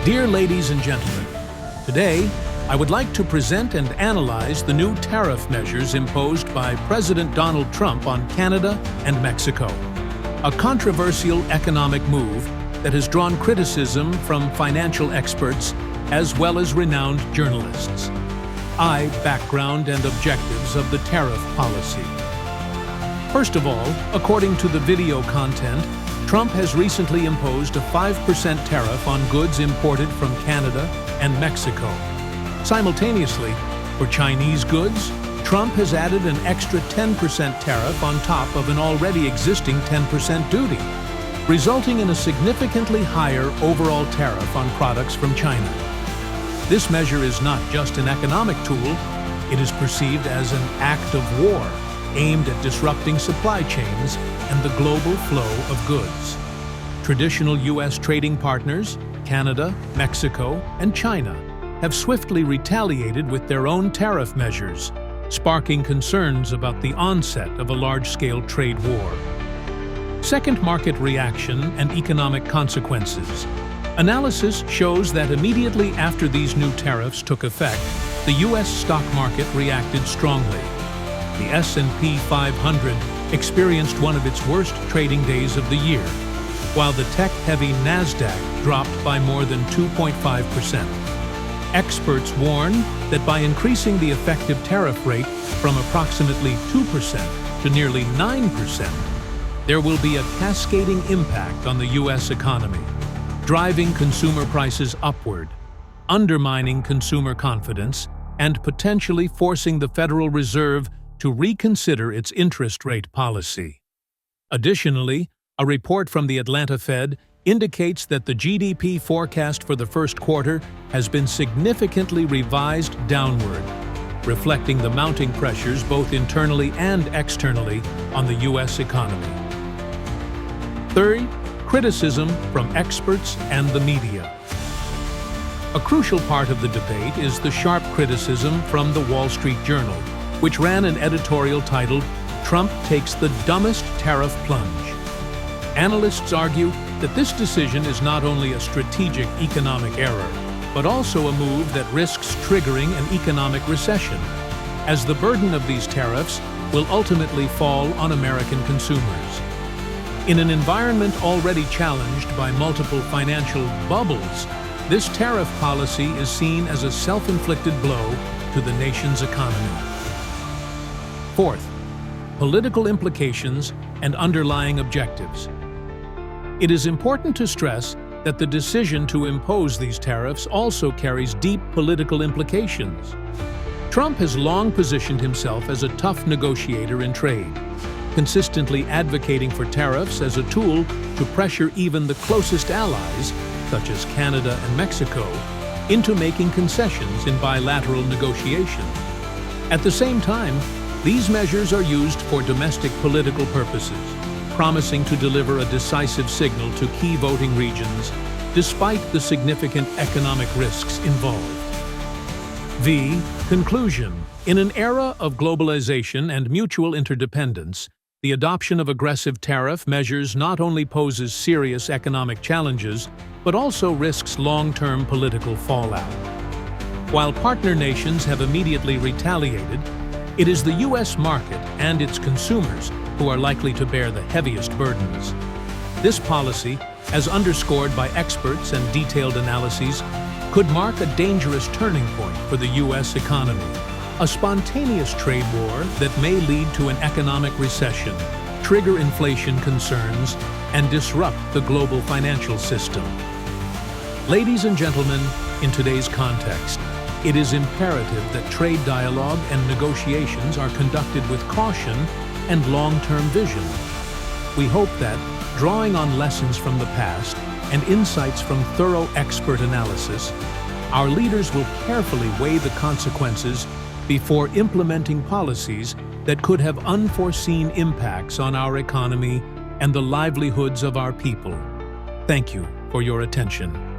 Dear ladies and gentlemen, today I would like to present and analyze the new tariff measures imposed by President Donald Trump on Canada and Mexico. A controversial economic move that has drawn criticism from financial experts as well as renowned journalists. Background and objectives of the tariff policy. First of all, according to the video content, Trump has recently imposed a 5% tariff on goods imported from Canada and Mexico. Simultaneously, for Chinese goods, Trump has added an extra 10% tariff on top of an already existing 10% duty, resulting in a significantly higher overall tariff on products from China. This measure is not just an economic tool, it is perceived as an act of war aimed at disrupting supply chains and the global flow of goods. Traditional U.S. trading partners, Canada, Mexico, and China, have swiftly retaliated with their own tariff measures, sparking concerns about the onset of a large-scale trade war. Second, market reaction and economic consequences. Analysis shows that immediately after these new tariffs took effect, the U.S. stock market reacted strongly. The S&P 500 experienced one of its worst trading days of the year, while the tech-heavy NASDAQ dropped by more than 2.5%. Experts warn that by increasing the effective tariff rate from approximately 2% to nearly 9%, there will be a cascading impact on the U.S. economy, driving consumer prices upward, undermining consumer confidence, and potentially forcing the Federal Reserve to reconsider its interest rate policy. Additionally, a report from the Atlanta Fed indicates that the GDP forecast for the first quarter has been significantly revised downward, reflecting the mounting pressures both internally and externally on the U.S. economy. Third, criticism from experts and the media. A crucial part of the debate is the sharp criticism from the Wall Street Journal, which ran an editorial titled, "Trump Takes the Dumbest Tariff Plunge." Analysts argue that this decision is not only a strategic economic error, but also a move that risks triggering an economic recession, as the burden of these tariffs will ultimately fall on American consumers. In an environment already challenged by multiple financial bubbles, this tariff policy is seen as a self-inflicted blow to the nation's economy. Fourth, political implications and underlying objectives. It is important to stress that the decision to impose these tariffs also carries deep political implications. Trump has long positioned himself as a tough negotiator in trade, consistently advocating for tariffs as a tool to pressure even the closest allies, such as Canada and Mexico, into making concessions in bilateral negotiations. At the same time, these measures are used for domestic political purposes, promising to deliver a decisive signal to key voting regions, despite the significant economic risks involved. Conclusion. In an era of globalization and mutual interdependence, the adoption of aggressive tariff measures not only poses serious economic challenges, but also risks long-term political fallout. While partner nations have immediately retaliated, it is the U.S. market and its consumers who are likely to bear the heaviest burdens. This policy, as underscored by experts and detailed analyses, could mark a dangerous turning point for the U.S. economy, a spontaneous trade war that may lead to an economic recession, trigger inflation concerns, and disrupt the global financial system. Ladies and gentlemen, in today's context, it is imperative that trade dialogue and negotiations are conducted with caution and long-term vision. We hope that, drawing on lessons from the past and insights from thorough expert analysis, our leaders will carefully weigh the consequences before implementing policies that could have unforeseen impacts on our economy and the livelihoods of our people. Thank you for your attention.